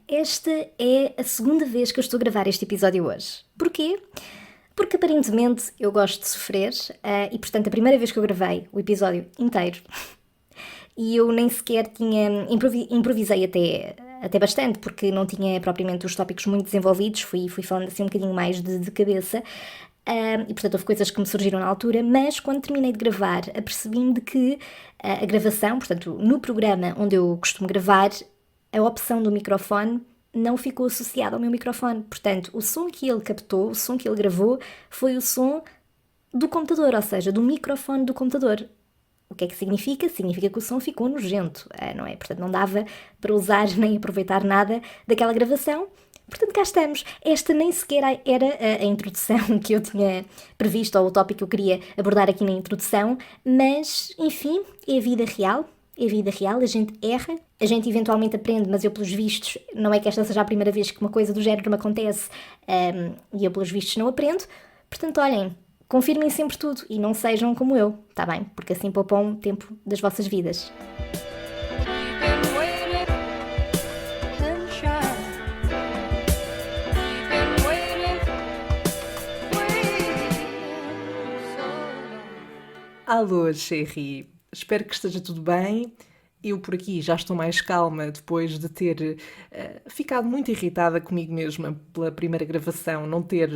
Esta é a segunda vez que eu estou a gravar este episódio hoje. Porquê? Porque aparentemente eu gosto de sofrer e, portanto, a primeira vez que eu gravei o episódio inteiro e eu nem sequer tinha. Improvisei até bastante, porque não tinha propriamente os tópicos muito desenvolvidos, fui falando assim um bocadinho mais de cabeça. E portanto houve coisas que me surgiram na altura, mas quando terminei de gravar, apercebi-me de que a gravação, portanto, no programa onde eu costumo gravar, a opção do microfone não ficou associada ao meu microfone. Portanto, o som que ele captou, o som que ele gravou, foi o som do computador, ou seja, do microfone do computador. O que é que significa? Significa que o som ficou nojento, não é? Portanto, não dava para usar nem aproveitar nada daquela gravação. Portanto, cá estamos. Esta nem sequer era a introdução que eu tinha previsto, ou o tópico que eu queria abordar aqui na introdução, mas, enfim, é a vida real. É a vida real, a gente erra, a gente eventualmente aprende, mas eu, pelos vistos, não é que esta seja a primeira vez que uma coisa do género me acontece e eu, pelos vistos, não aprendo. Portanto, olhem, confirmem sempre tudo e não sejam como eu, tá bem? Porque assim poupam tempo das vossas vidas. Alô, Sherry. Espero que esteja tudo bem. Eu por aqui já estou mais calma depois de ter ficado muito irritada comigo mesma pela primeira gravação, não ter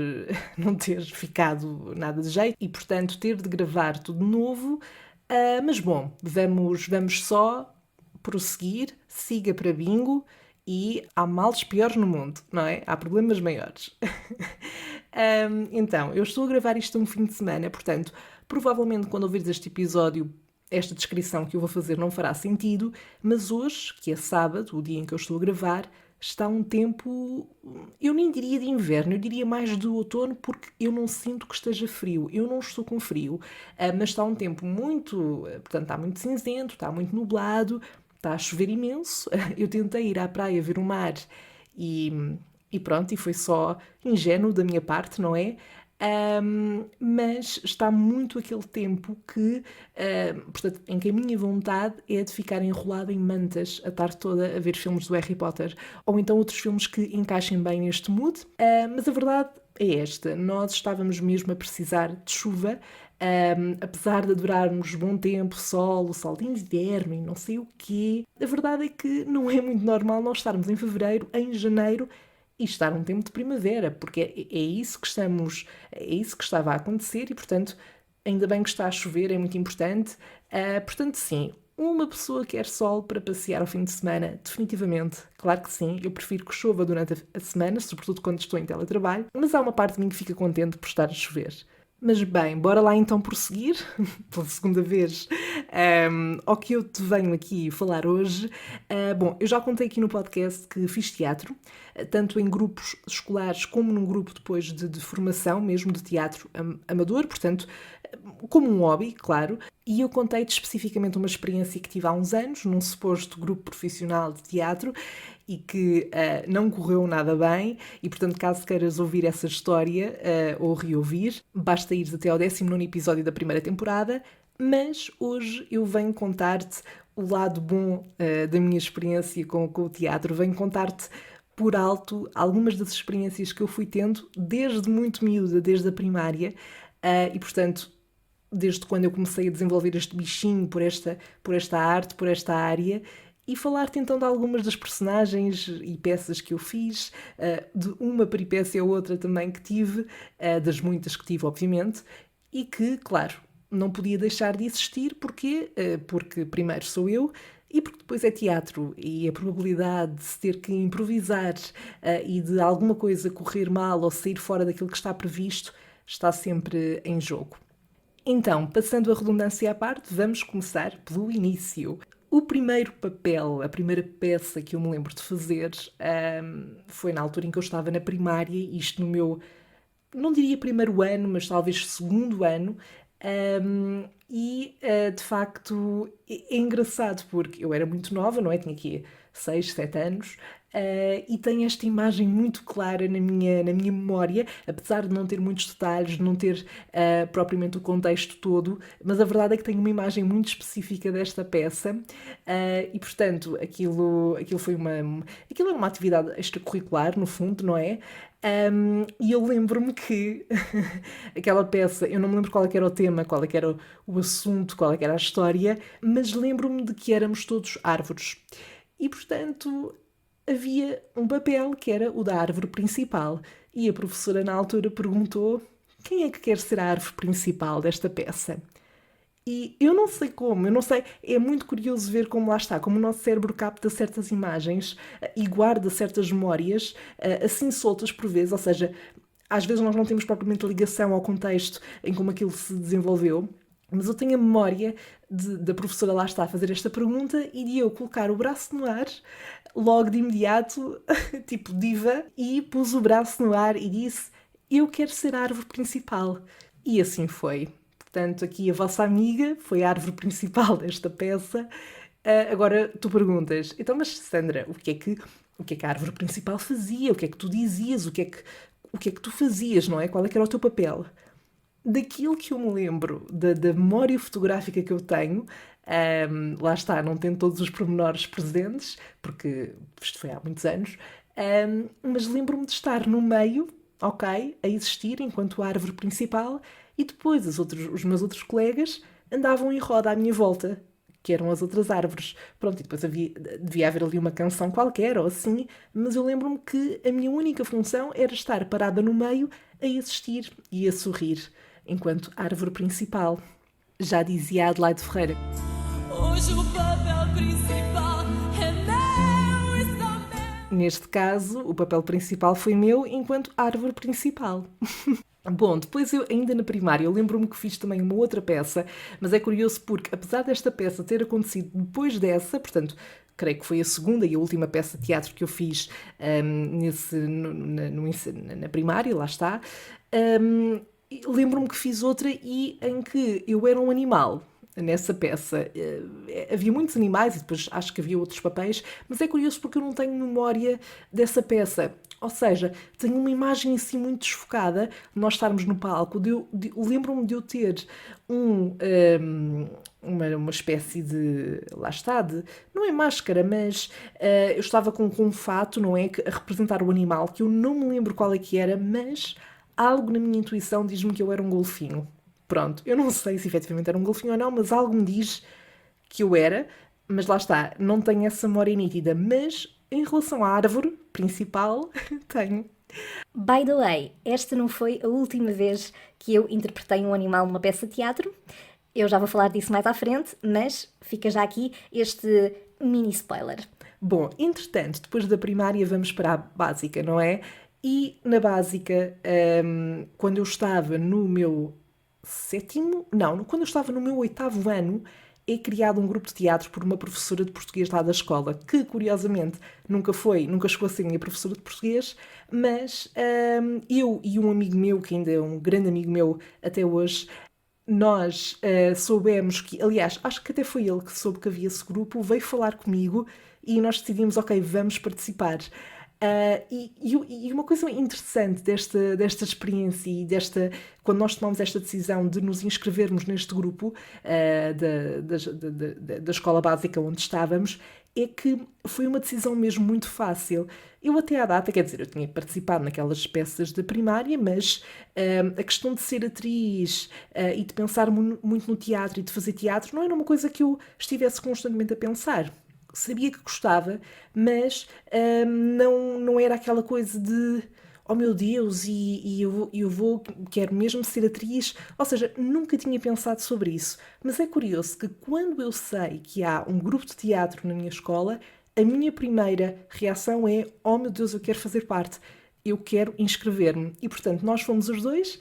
ficado nada de jeito e, portanto, ter de gravar tudo de novo. Mas bom, vamos só prosseguir, siga para bingo e há males piores no mundo, não é? Há problemas maiores. Então, eu estou a gravar isto um fim de semana, portanto, provavelmente quando ouvires este episódio, esta descrição que eu vou fazer não fará sentido, mas hoje, que é sábado, o dia em que eu estou a gravar, está um tempo, eu nem diria de inverno, eu diria mais de outono, porque eu não sinto que esteja frio. Eu não estou com frio, mas está um tempo muito, portanto, está muito cinzento, está muito nublado, está a chover imenso. Eu tentei ir à praia ver o mar e pronto, e foi só ingênuo da minha parte, não é? Mas está muito aquele tempo que, portanto, em que a minha vontade é de ficar enrolada em mantas a tarde toda a ver filmes do Harry Potter ou então outros filmes que encaixem bem neste mood. Mas a verdade é esta: nós estávamos mesmo a precisar de chuva. Apesar de adorarmos bom tempo, sol, o sol de inverno e não sei o quê, a verdade é que não é muito normal nós estarmos em fevereiro, em janeiro e estar um tempo de primavera, porque é isso que é isso que estava a acontecer e, portanto, ainda bem que está a chover, é muito importante. Portanto, sim, uma pessoa quer sol para passear ao fim de semana, definitivamente, claro que sim. Eu prefiro que chova durante a semana, sobretudo quando estou em teletrabalho, mas há uma parte de mim que fica contente por estar a chover. Mas bem, bora lá então prosseguir, pela segunda vez, ao que eu te venho aqui falar hoje. Bom, eu já contei aqui no podcast que fiz teatro, tanto em grupos escolares como num grupo depois de formação, mesmo de teatro amador, portanto, como um hobby, claro. E eu contei-te especificamente uma experiência que tive há uns anos, num suposto grupo profissional de teatro, e que não correu nada bem, e portanto, caso queiras ouvir essa história ou reouvir, basta ir até ao 19º episódio da primeira temporada, mas hoje eu venho contar-te o lado bom da minha experiência com o teatro, venho contar-te por alto algumas das experiências que eu fui tendo desde muito miúda, desde a primária, e portanto, desde quando eu comecei a desenvolver este bichinho por esta arte, por esta área, e falar-te então de algumas das personagens e peças que eu fiz, de uma peripécia ou outra também que tive, das muitas que tive, obviamente, e que, claro, não podia deixar de existir. Porquê? Porque primeiro sou eu e porque depois é teatro e a probabilidade de se ter que improvisar e de alguma coisa correr mal ou sair fora daquilo que está previsto está sempre em jogo. Então, passando a redundância à parte, vamos começar pelo início. O primeiro papel, a primeira peça que eu me lembro de fazer foi na altura em que eu estava na primária, isto no meu, não diria primeiro ano, mas talvez segundo ano, de facto é engraçado porque eu era muito nova, não é? Tinha aqui 6, 7 anos, e tenho esta imagem muito clara na minha memória, apesar de não ter muitos detalhes, de não ter propriamente o contexto todo, mas a verdade é que tenho uma imagem muito específica desta peça, e portanto aquilo foi aquilo era uma atividade extracurricular, no fundo, não é? E eu lembro-me que aquela peça, eu não me lembro qual é que era o tema, qual é que era o assunto, qual é que era a história, mas lembro-me de que éramos todos árvores. E, portanto, havia um papel que era o da árvore principal. E a professora, na altura, perguntou: quem é que quer ser a árvore principal desta peça? E eu não sei como, eu não sei, é muito curioso ver como lá está, como o nosso cérebro capta certas imagens e guarda certas memórias assim soltas por vezes, ou seja, às vezes nós não temos propriamente ligação ao contexto em como aquilo se desenvolveu, mas eu tenho a memória da professora lá está a fazer esta pergunta e de eu colocar o braço no ar, logo de imediato, tipo diva, e pus o braço no ar e disse: eu quero ser a árvore principal. E assim foi. Portanto, aqui a vossa amiga foi a árvore principal desta peça. Agora tu perguntas, então, mas Sandra, o que é que a árvore principal fazia? O que é que tu dizias? O que é que tu fazias, não é? Qual é que era o teu papel? Daquilo que eu me lembro, da memória fotográfica que eu tenho, lá está, não tendo todos os pormenores presentes, porque isto foi há muitos anos, mas lembro-me de estar no meio, ok, a existir enquanto árvore principal, e depois os meus outros colegas andavam em roda à minha volta, que eram as outras árvores. Pronto, e depois devia haver ali uma canção qualquer ou assim, mas eu lembro-me que a minha única função era estar parada no meio a existir e a sorrir, enquanto árvore principal. Já dizia Adelaide Ferreira. Hoje o papel principal é meu e só meu. Neste caso, o papel principal foi meu enquanto árvore principal. Bom, depois eu, ainda na primária, eu lembro-me que fiz também uma outra peça, mas é curioso porque, apesar desta peça ter acontecido depois dessa, portanto, creio que foi a segunda e a última peça de teatro que eu fiz na primária, lá está, lembro-me que fiz outra e em que eu era um animal. Nessa peça havia muitos animais e depois acho que havia outros papéis, mas é curioso porque eu não tenho memória dessa peça. Ou seja, tenho uma imagem assim muito desfocada de nós estarmos no palco. Lembro-me de eu ter uma espécie de. Lá está, não é máscara, mas eu estava com um fato, não é? A representar o animal, que eu não me lembro qual é que era, mas algo na minha intuição diz-me que eu era um golfinho. Pronto, eu não sei se efetivamente era um golfinho ou não, mas algo me diz que eu era, mas lá está, não tenho essa memória nítida. Mas em relação à árvore principal, tenho. By the way, esta não foi a última vez que eu interpretei um animal numa peça de teatro. Eu já vou falar disso mais à frente, mas fica já aqui este mini spoiler. Bom, entretanto, depois da primária vamos para a básica, não é? E na básica, quando eu estava no meu quando eu estava no meu 8º ano, é criado um grupo de teatro por uma professora de português lá da escola, que curiosamente nunca chegou a ser minha professora de português, mas eu e um amigo meu, que ainda é um grande amigo meu até hoje, nós soubemos que, aliás, acho que até foi ele que soube que havia esse grupo, veio falar comigo e nós decidimos, ok, vamos participar. E uma coisa interessante desta experiência e quando nós tomamos esta decisão de nos inscrevermos neste grupo da escola básica onde estávamos, é que foi uma decisão mesmo muito fácil. Eu até à data, quer dizer, eu tinha participado naquelas peças da primária, mas a questão de ser atriz e de pensar muito no teatro e de fazer teatro não era uma coisa que eu estivesse constantemente a pensar. Sabia que gostava, mas não era aquela coisa de oh meu Deus, quero mesmo ser atriz. Ou seja, nunca tinha pensado sobre isso. Mas é curioso que quando eu sei que há um grupo de teatro na minha escola, a minha primeira reação é oh meu Deus, eu quero fazer parte. Eu quero inscrever-me. E, portanto, nós fomos os dois,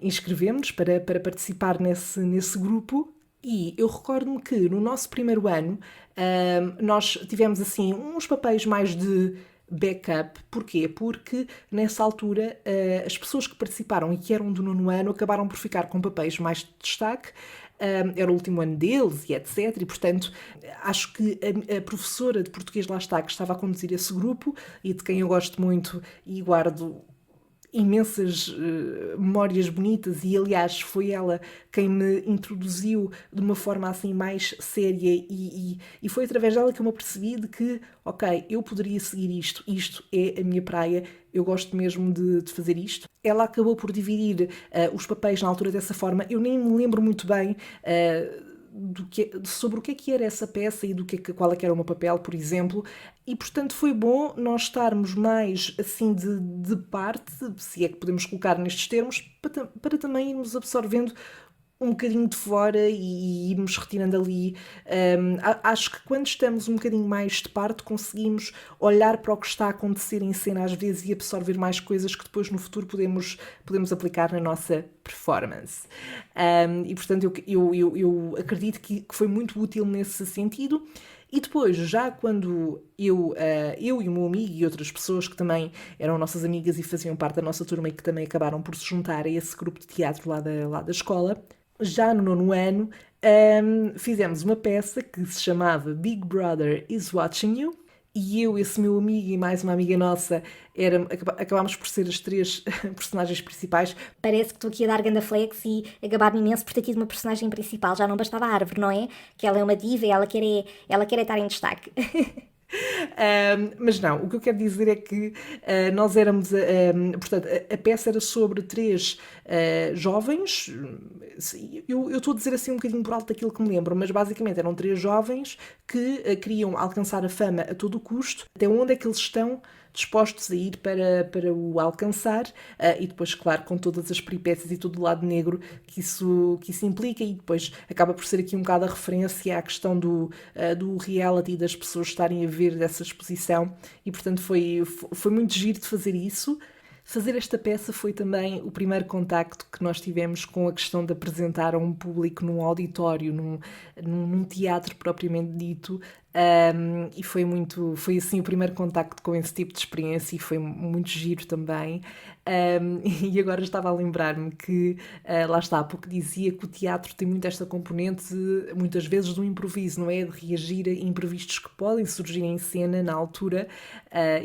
inscrevemos-nos para participar nesse grupo. E eu recordo-me que no nosso primeiro ano nós tivemos assim uns papéis mais de backup. Porquê? Porque nessa altura as pessoas que participaram e que eram do 9º ano acabaram por ficar com papéis mais de destaque era o último ano deles e etc. E, portanto, acho que a professora de português lá está, que estava a conduzir esse grupo e de quem eu gosto muito e guardo imensas memórias bonitas, e aliás foi ela quem me introduziu de uma forma assim mais séria, e foi através dela que eu me apercebi de que, ok, eu poderia seguir isto é a minha praia, eu gosto mesmo de fazer isto. Ela acabou por dividir os papéis na altura dessa forma, eu nem me lembro muito bem sobre o que era essa peça e qual é que era o meu papel, por exemplo, e portanto foi bom nós estarmos mais assim de parte, se é que podemos colocar nestes termos, para também irmos absorvendo um bocadinho de fora e irmos retirando ali. Acho que quando estamos um bocadinho mais de parte conseguimos olhar para o que está a acontecer em cena às vezes e absorver mais coisas que depois no futuro podemos aplicar na nossa performance. E portanto eu acredito que foi muito útil nesse sentido. E depois, já quando eu e o meu amigo e outras pessoas que também eram nossas amigas e faziam parte da nossa turma e que também acabaram por se juntar a esse grupo de teatro lá da escola, já no 9º ano, fizemos uma peça que se chamava Big Brother is Watching You, e eu, esse meu amigo e mais uma amiga nossa, acabámos por ser as 3 personagens principais. Parece que estou aqui a dar ganda flex e a gabar-me imenso por ter tido uma personagem principal. Já não bastava a árvore, não é? Que ela é uma diva e ela quer estar em destaque. Mas não, o que eu quero dizer é que nós éramos, portanto, a peça era sobre 3 jovens, eu estou a dizer assim um bocadinho por alto daquilo que me lembro, mas basicamente eram 3 jovens que queriam alcançar a fama a todo o custo. Até onde é que eles estão dispostos a ir para o alcançar, e depois, claro, com todas as peripécias e todo o lado negro que isso implica, e depois acaba por ser aqui um bocado a referência à questão do reality, das pessoas estarem a ver dessa exposição, e portanto foi muito giro de fazer isso. Fazer esta peça foi também o primeiro contacto que nós tivemos com a questão de apresentar a um público num auditório, num teatro propriamente dito, e foi assim o primeiro contacto com esse tipo de experiência, e foi muito giro também. E agora estava a lembrar-me que, lá está, há pouco dizia que o teatro tem muito esta componente, muitas vezes, do improviso, não é? De reagir a imprevistos que podem surgir em cena na altura,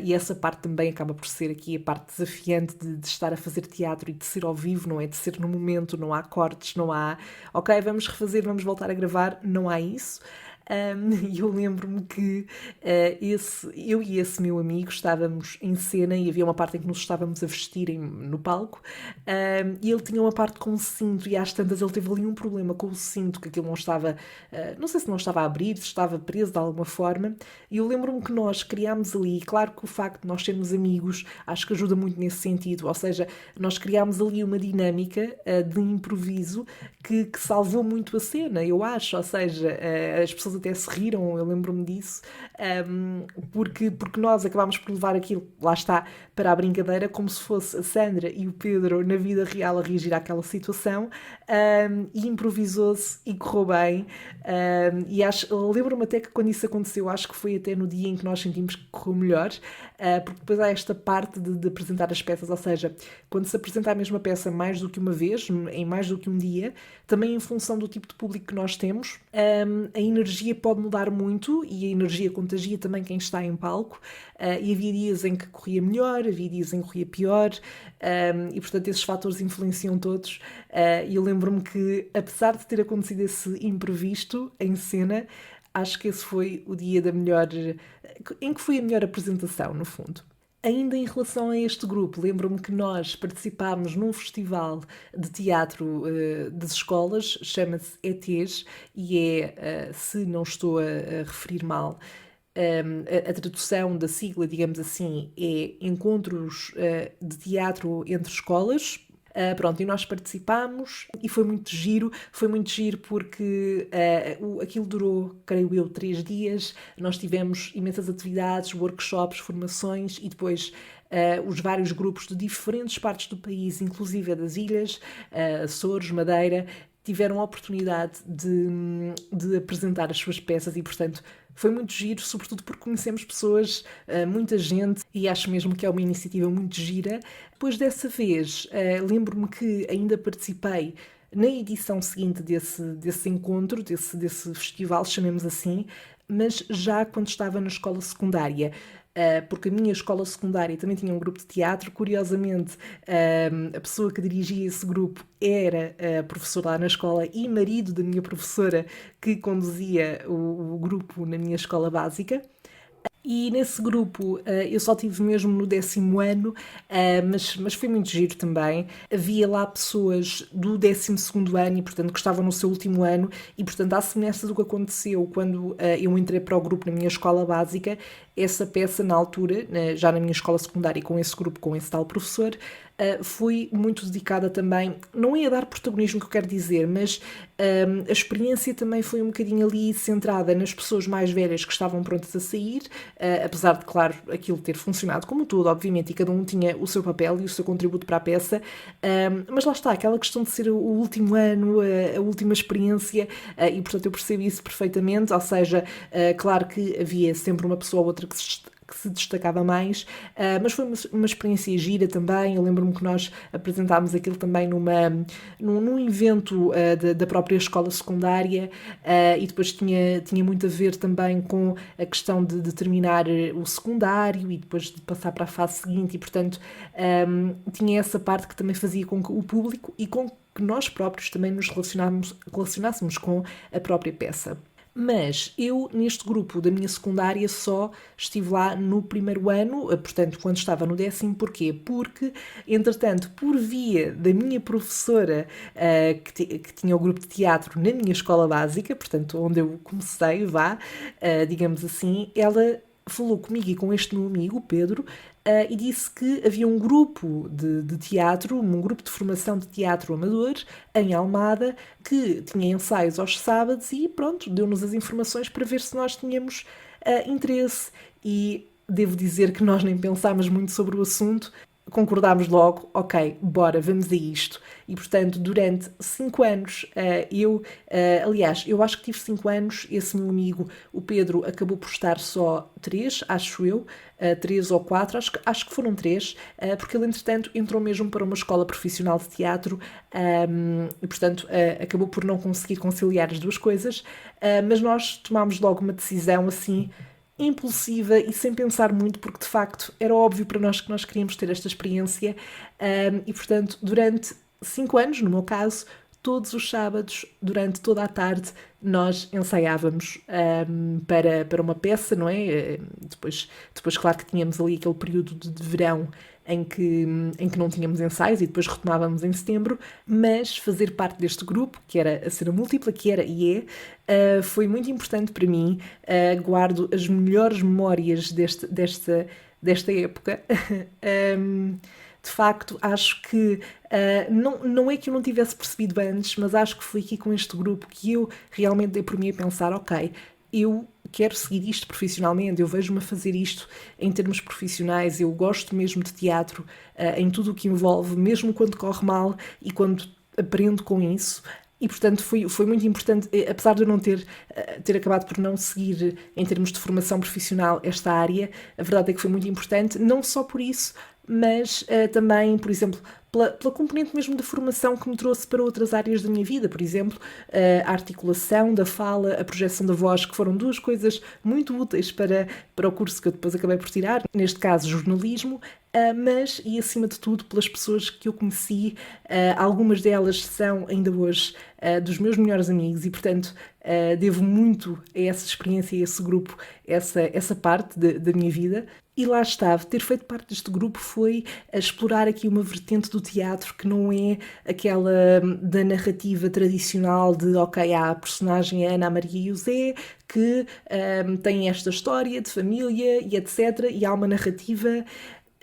e essa parte também acaba por ser aqui a parte desafiante de estar a fazer teatro e de ser ao vivo, não é? De ser no momento, não há cortes, não há, ok, vamos refazer, vamos voltar a gravar, não há isso. E eu lembro-me que eu e esse meu amigo estávamos em cena e havia uma parte em que nos estávamos a vestir no palco, e ele tinha uma parte com o cinto, e às tantas ele teve ali um problema com o cinto, que aquilo não estava, não sei se não estava a abrir, se estava preso de alguma forma, e eu lembro-me que nós criámos ali, claro que o facto de nós sermos amigos acho que ajuda muito nesse sentido, ou seja, nós criámos ali uma dinâmica de improviso que salvou muito a cena, eu acho, ou seja, as pessoas até se riram, eu lembro-me disso, porque nós acabámos por levar aquilo, lá está, para a brincadeira, como se fosse a Sandra e o Pedro na vida real a reagir àquela situação, e improvisou-se e correu bem, e lembro-me até que quando isso aconteceu, acho que foi até no dia em que nós sentimos que correu melhor, porque depois há esta parte de apresentar as peças, ou seja, quando se apresenta a mesma peça mais do que uma vez, em mais do que um dia, também em função do tipo de público que nós temos, a energia pode mudar muito, e a energia contagia também quem está em palco, e havia dias em que corria melhor, havia dias em que corria pior, e portanto esses fatores influenciam todos, e eu lembro-me que, apesar de ter acontecido esse imprevisto em cena, acho que esse foi o dia em que foi a melhor apresentação, no fundo. Ainda em relação a este grupo, lembro-me que nós participámos num festival de teatro das escolas, chama-se ETs, e se não estou a referir mal, a tradução da sigla, digamos assim, é Encontros de Teatro entre Escolas. Pronto, e nós participámos e foi muito giro porque aquilo durou, creio eu, 3 dias, nós tivemos imensas atividades, workshops, formações, e depois os vários grupos de diferentes partes do país, inclusive das ilhas, Açores, Madeira, tiveram a oportunidade de apresentar as suas peças, e portanto foi muito giro, sobretudo porque conhecemos pessoas, muita gente, e acho mesmo que é uma iniciativa muito gira. Depois dessa vez, lembro-me que ainda participei na edição seguinte desse encontro, desse festival, chamemos assim, mas já quando estava na escola secundária. Porque a minha escola secundária também tinha um grupo de teatro. Curiosamente, a pessoa que dirigia esse grupo era a professora lá na escola e marido da minha professora que conduzia o grupo na minha escola básica. E nesse grupo eu só tive mesmo no 10º ano, mas foi muito giro também. Havia lá pessoas do 12º ano e, portanto, que estavam no seu último ano e, portanto, à semelhança do que aconteceu quando eu entrei para o grupo na minha escola básica, essa peça, na altura, já na minha escola secundária, com esse grupo, com esse tal professor, foi muito dedicada também, não é a dar protagonismo que eu quero dizer, mas a experiência também foi um bocadinho ali centrada nas pessoas mais velhas que estavam prontas a sair, apesar de, claro, aquilo ter funcionado como todo, obviamente, e cada um tinha o seu papel e o seu contributo para a peça, mas lá está, aquela questão de ser o último ano, a última experiência, e portanto eu percebi isso perfeitamente, ou seja, claro que havia sempre uma pessoa ou outra que se destacava mais, mas foi uma experiência gira também. Eu lembro-me que nós apresentámos aquilo também num evento da própria escola secundária, e depois tinha muito a ver também com a questão de terminar o secundário e depois de passar para a fase seguinte, e portanto tinha essa parte que também fazia com que o público e com que nós próprios também nos relacionássemos com a própria peça. Mas eu, neste grupo da minha secundária, só estive lá no primeiro ano, portanto, quando estava no 10º. Porquê? Porque, entretanto, por via da minha professora, que tinha o grupo de teatro na minha escola básica, portanto, onde eu comecei, digamos assim, ela falou comigo e com este meu amigo, o Pedro, e disse que havia um grupo de teatro, um grupo de formação de teatro amador em Almada, que tinha ensaios aos sábados e pronto, deu-nos as informações para ver se nós tínhamos interesse. E devo dizer que nós nem pensámos muito sobre o assunto, concordámos logo, ok, bora, vamos a isto. E, portanto, durante 5 anos, aliás, eu acho que tive 5 anos, esse meu amigo, o Pedro, acabou por estar só 3, acho eu, 3 ou 4, acho que foram 3, porque ele, entretanto, entrou mesmo para uma escola profissional de teatro, e, portanto, acabou por não conseguir conciliar as duas coisas, mas nós tomámos logo uma decisão, assim, impulsiva e sem pensar muito, porque de facto era óbvio para nós que nós queríamos ter esta experiência, e portanto durante 5 anos, no meu caso, todos os sábados, durante toda a tarde, nós ensaiávamos para uma peça, não é? Depois, claro que tínhamos ali aquele período de verão em que não tínhamos ensaios e depois retomávamos em setembro, mas fazer parte deste grupo, que era a Cena Múltipla, que era e foi muito importante para mim. Guardo as melhores memórias desta época. De facto, acho que não é que eu não tivesse percebido antes, mas acho que foi aqui com este grupo que eu realmente dei por mim a pensar, ok, eu quero seguir isto profissionalmente, eu vejo-me a fazer isto em termos profissionais, eu gosto mesmo de teatro, em tudo o que envolve, mesmo quando corre mal e quando aprendo com isso. E, portanto, foi muito importante, apesar de eu não ter acabado por não seguir em termos de formação profissional esta área, a verdade é que foi muito importante, não só por isso, mas também, por exemplo, pela componente mesmo da formação que me trouxe para outras áreas da minha vida, por exemplo, a articulação da fala, a projeção da voz, que foram duas coisas muito úteis para o curso que eu depois acabei por tirar, neste caso jornalismo, mas, e acima de tudo, pelas pessoas que eu conheci, algumas delas são ainda hoje dos meus melhores amigos e, portanto, devo muito a essa experiência, a esse grupo, essa parte da minha vida. E lá estava, ter feito parte deste grupo foi explorar aqui uma vertente do teatro que não é aquela da narrativa tradicional de, ok, há a personagem Ana, a Maria e o Zé, que tem esta história de família e etc. E há uma narrativa.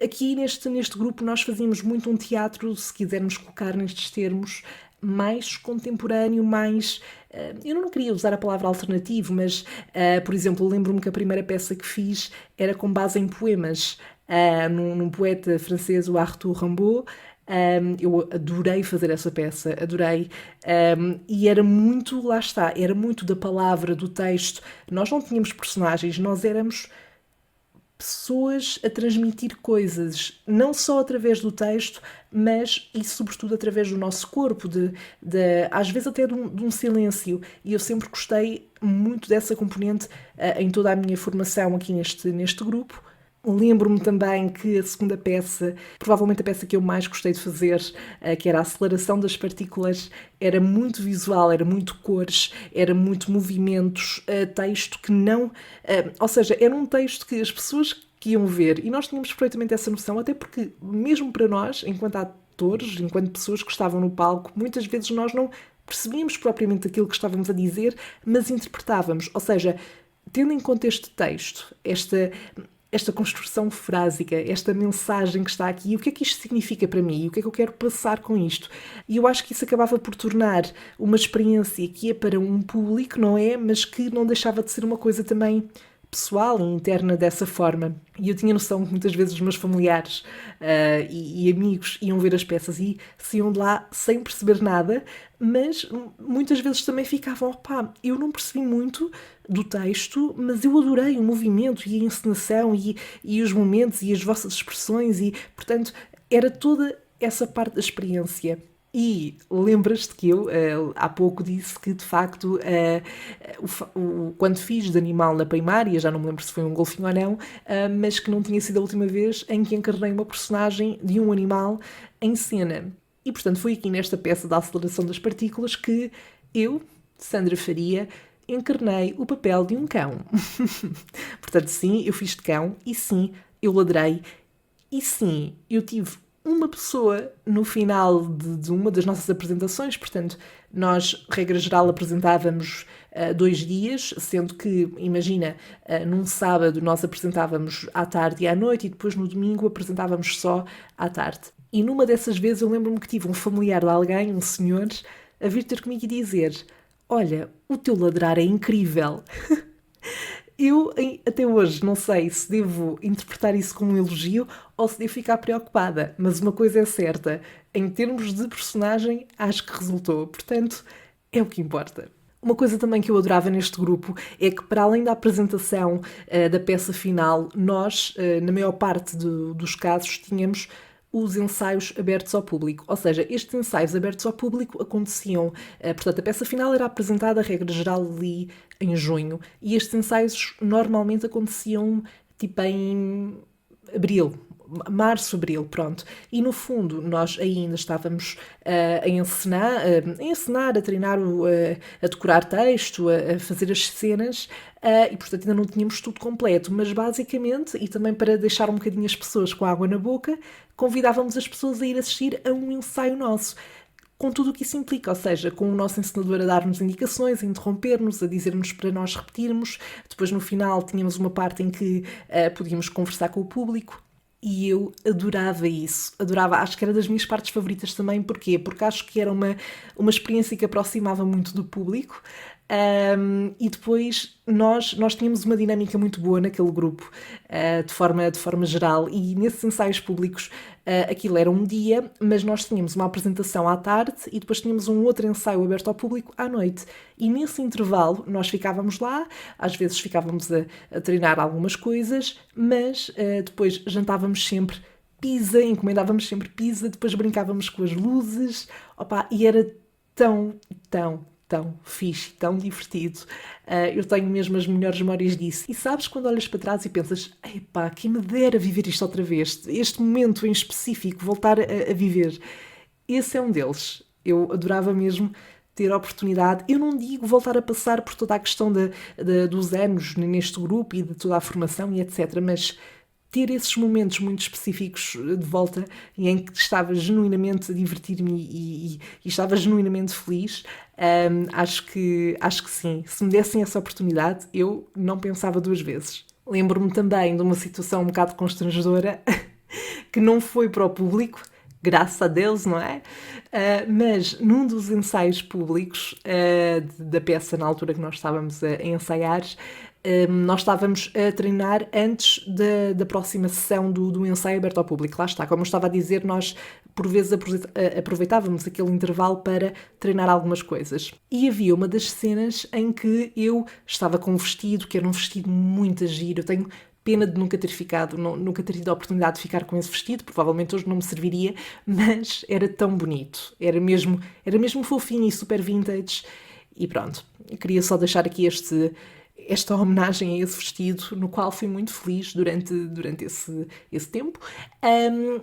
Aqui neste grupo nós fazíamos muito um teatro, se quisermos colocar nestes termos, mais contemporâneo, mais... eu não queria usar a palavra alternativo, mas, por exemplo, lembro-me que a primeira peça que fiz era com base em poemas, num poeta francês, o Arthur Rimbaud. Eu adorei fazer essa peça, adorei, e era muito, lá está, era muito da palavra, do texto. Nós não tínhamos personagens, nós éramos pessoas a transmitir coisas, não só através do texto, mas e sobretudo através do nosso corpo, às vezes até de um silêncio. E eu sempre gostei muito dessa componente em toda a minha formação aqui neste grupo. Lembro-me também que a segunda peça, provavelmente a peça que eu mais gostei de fazer, que era a aceleração das partículas, era muito visual, era muito cores, era muito movimentos, texto que não... Ou seja, era um texto que as pessoas que iam ver, e nós tínhamos perfeitamente essa noção, até porque mesmo para nós, enquanto atores, enquanto pessoas que estavam no palco, muitas vezes nós não percebíamos propriamente aquilo que estávamos a dizer, mas interpretávamos. Ou seja, tendo em conta este texto, esta construção frásica, esta mensagem que está aqui, o que é que isto significa para mim? O que é que eu quero passar com isto? E eu acho que isso acabava por tornar uma experiência que é para um público, não é? Mas que não deixava de ser uma coisa também pessoal e interna dessa forma. E eu tinha noção que muitas vezes os meus familiares e amigos iam ver as peças e saíam de lá sem perceber nada, mas muitas vezes também ficavam, opá, eu não percebi muito do texto, mas eu adorei o movimento e a encenação e os momentos e as vossas expressões e, portanto, era toda essa parte da experiência. E lembras-te que eu há pouco disse que, de facto, quando fiz de animal na primária, já não me lembro se foi um golfinho ou não, mas que não tinha sido a última vez em que encarnei uma personagem de um animal em cena. E, portanto, foi aqui nesta peça da aceleração das partículas que eu, Sandra Faria, encarnei o papel de um cão. Portanto, sim, eu fiz de cão, e sim, eu ladrei, e sim, eu tive uma pessoa no final de uma das nossas apresentações. Portanto, nós, regra geral, apresentávamos 2 dias, sendo que, imagina, num sábado nós apresentávamos à tarde e à noite e depois no domingo apresentávamos só à tarde. E numa dessas vezes eu lembro-me que tive um familiar de alguém, um senhor, a vir ter comigo e dizer: olha, o teu ladrar é incrível. Eu, até hoje, não sei se devo interpretar isso como um elogio ou se devo ficar preocupada, mas uma coisa é certa, em termos de personagem, acho que resultou. Portanto, é o que importa. Uma coisa também que eu adorava neste grupo é que, para além da apresentação da peça final, nós, na maior parte dos casos, tínhamos os ensaios abertos ao público. Ou seja, estes ensaios abertos ao público aconteciam, portanto, a peça final era apresentada, a regra geral, ali em junho, e estes ensaios normalmente aconteciam tipo em abril, março, abril, pronto. E no fundo nós ainda estávamos a encenar, a treinar, a decorar texto, a fazer as cenas, e portanto ainda não tínhamos tudo completo, mas basicamente, e também para deixar um bocadinho as pessoas com água na boca, convidávamos as pessoas a ir assistir a um ensaio nosso, com tudo o que isso implica, ou seja, com o nosso encenador a dar-nos indicações, a interromper-nos, a dizer-nos para nós repetirmos. Depois, no final, tínhamos uma parte em que podíamos conversar com o público. E eu adorava isso, adorava, acho que era das minhas partes favoritas também. Porquê? Porque acho que era uma experiência que aproximava muito do público. E depois nós tínhamos uma dinâmica muito boa naquele grupo, de forma geral, e nesses ensaios públicos aquilo era um dia, mas nós tínhamos uma apresentação à tarde e depois tínhamos um outro ensaio aberto ao público à noite, e nesse intervalo nós ficávamos lá, às vezes ficávamos a treinar algumas coisas, mas depois jantávamos sempre pizza, encomendávamos sempre pizza, depois brincávamos com as luzes, opa, e era tão fixe, tão divertido. Eu tenho mesmo as melhores memórias disso. E sabes quando olhas para trás e pensas: epá, quem me dera viver isto outra vez, este momento em específico, voltar a viver. Esse é um deles. Eu adorava mesmo ter a oportunidade. Eu não digo voltar a passar por toda a questão dos anos neste grupo e de toda a formação e etc, mas ter esses momentos muito específicos de volta e em que estava genuinamente a divertir-me e estava genuinamente feliz, acho que sim. Se me dessem essa oportunidade, eu não pensava 2 vezes. Lembro-me também de uma situação um bocado constrangedora, que não foi para o público, graças a Deus, não é? Mas num dos ensaios públicos da peça, na altura que nós estávamos a ensaiar, nós estávamos a treinar antes da próxima sessão do ensaio aberto ao público. Lá está, como eu estava a dizer, nós por vezes aproveitávamos aquele intervalo para treinar algumas coisas. E havia uma das cenas em que eu estava com um vestido, que era um vestido muito giro. Eu tenho Pena de nunca ter nunca ter tido a oportunidade de ficar com esse vestido, provavelmente hoje não me serviria, mas era tão bonito, era mesmo fofinho e super vintage, e pronto, eu queria só deixar aqui esta homenagem a esse vestido, no qual fui muito feliz durante esse tempo,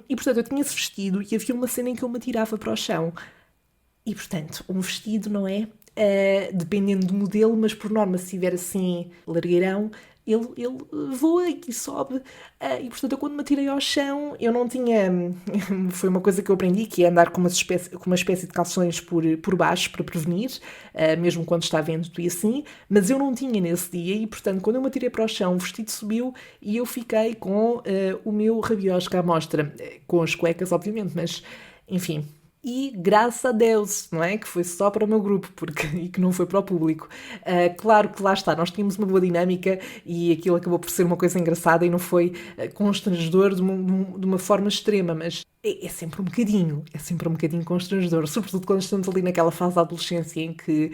e portanto eu tinha esse vestido e havia uma cena em que eu me atirava para o chão, e portanto, um vestido, não é? Dependendo do modelo, mas por norma, se estiver assim largueirão, ele voa e sobe, e portanto eu quando me atirei ao chão, eu não tinha, foi uma coisa que eu aprendi, que é andar com uma espécie de calções por baixo, para prevenir, mesmo quando está vento e assim, mas eu não tinha nesse dia, e portanto quando eu me atirei para o chão, o vestido subiu, e eu fiquei com o meu rabiosca à mostra, com as cuecas obviamente, mas enfim... E graças a Deus, não é? Que foi só para o meu grupo e que não foi para o público. Claro que lá está, nós tínhamos uma boa dinâmica e aquilo acabou por ser uma coisa engraçada e não foi constrangedor de uma forma extrema, mas é sempre um bocadinho constrangedor, sobretudo quando estamos ali naquela fase da adolescência em que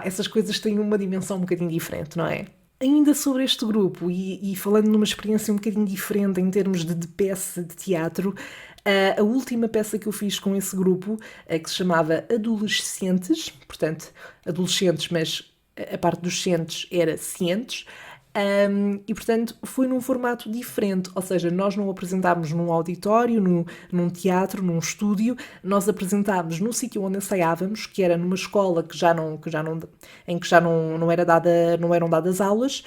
essas coisas têm uma dimensão um bocadinho diferente, não é? Ainda sobre este grupo, e falando numa experiência um bocadinho diferente em termos de peça de teatro, a última peça que eu fiz com esse grupo, que se chamava Adolescentes, portanto, adolescentes, mas a parte dos cientes era cientes, e portanto foi num formato diferente, ou seja, nós não apresentámos num auditório, num teatro, num estúdio, nós apresentámos no sítio onde ensaiávamos, que era numa escola em que já não eram dadas aulas,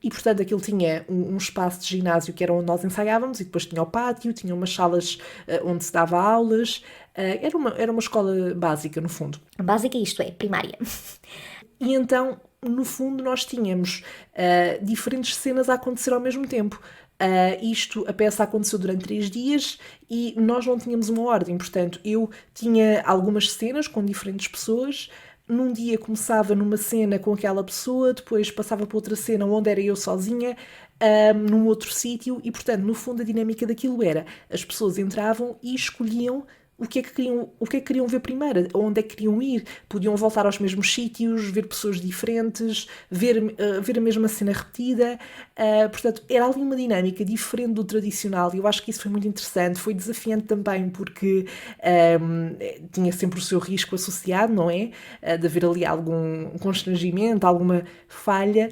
e portanto aquilo tinha um espaço de ginásio que era onde nós ensaiávamos, e depois tinha o pátio, tinha umas salas onde se dava aulas, era uma escola básica no fundo. Básica isto é, primária. E então, no fundo, nós tínhamos diferentes cenas a acontecer ao mesmo tempo. A peça aconteceu durante 3 dias e nós não tínhamos uma ordem. Portanto, eu tinha algumas cenas com diferentes pessoas. Num dia começava numa cena com aquela pessoa, depois passava para outra cena onde era eu sozinha, num outro sítio. E, portanto, no fundo, a dinâmica daquilo era: as pessoas entravam e escolhiam o que é que queriam ver primeiro, onde é que queriam ir, podiam voltar aos mesmos sítios, ver pessoas diferentes, ver a mesma cena repetida, portanto era ali uma dinâmica diferente do tradicional, e eu acho que isso foi muito interessante, foi desafiante também porque tinha sempre o seu risco associado, não é? De haver ali algum constrangimento, alguma falha,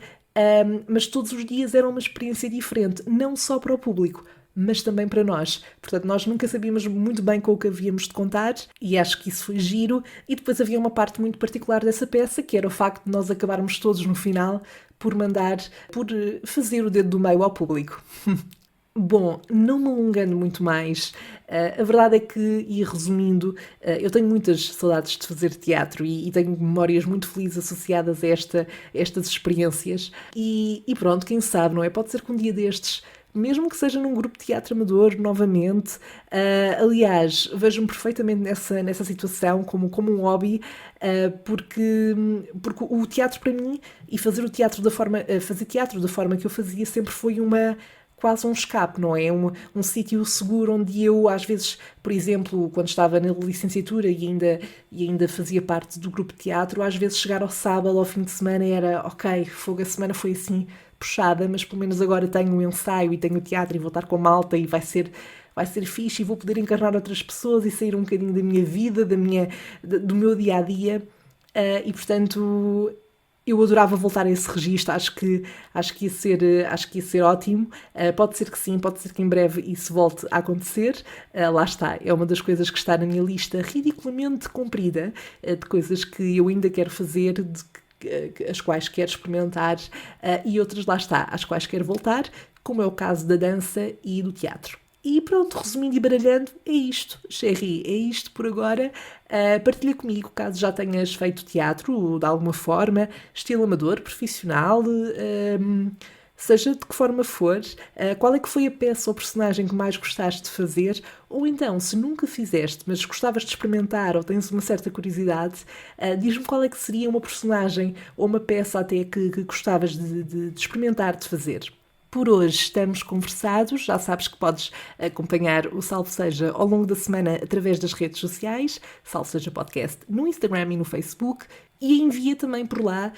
mas todos os dias era uma experiência diferente, não só para o público, mas também para nós. Portanto, nós nunca sabíamos muito bem com o que havíamos de contar, e acho que isso foi giro. E depois havia uma parte muito particular dessa peça, que era o facto de nós acabarmos todos no final por fazer o dedo do meio ao público. Bom, não me alongando muito mais, a verdade é que, e resumindo, eu tenho muitas saudades de fazer teatro e tenho memórias muito felizes associadas a estas experiências. E pronto, quem sabe, não é? Pode ser que um dia destes, mesmo que seja num grupo de teatro amador, novamente, aliás, vejo-me perfeitamente nessa situação como um hobby, porque o teatro para mim, e fazer teatro da forma que eu fazia, sempre foi quase um escape, não é? Um sítio seguro onde eu, às vezes, por exemplo, quando estava na licenciatura e ainda fazia parte do grupo de teatro, às vezes chegar ao sábado, ao fim de semana, era ok, a semana foi assim puxada, mas pelo menos agora tenho o ensaio e tenho o teatro e vou estar com a malta e vai ser fixe e vou poder encarnar outras pessoas e sair um bocadinho da minha vida, do meu dia-a-dia, e portanto eu adorava voltar a esse registro, acho que ia ser ótimo, pode ser que sim, pode ser que em breve isso volte a acontecer, lá está, é uma das coisas que está na minha lista ridiculamente comprida, de coisas que eu ainda quero fazer, as quais quero experimentar, e outras, lá está, às quais quero voltar, como é o caso da dança e do teatro. E pronto, resumindo e baralhando, é isto, Chérie, é isto por agora. Partilha comigo caso já tenhas feito teatro de alguma forma, estilo amador, profissional, seja de que forma for, qual é que foi a peça ou personagem que mais gostaste de fazer, ou então, se nunca fizeste, mas gostavas de experimentar ou tens uma certa curiosidade, diz-me qual é que seria uma personagem ou uma peça até que gostavas de experimentar, de fazer. Por hoje estamos conversados, já sabes que podes acompanhar o Salve Seja ao longo da semana através das redes sociais, Salve Seja Podcast no Instagram e no Facebook, E envia também por lá,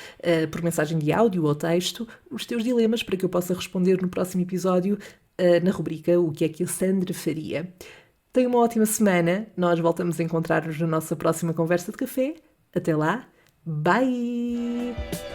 por mensagem de áudio ou texto, os teus dilemas para que eu possa responder no próximo episódio na rubrica O que é que a Sandra faria. Tenha uma ótima semana. Nós voltamos a encontrar-nos na nossa próxima conversa de café. Até lá. Bye!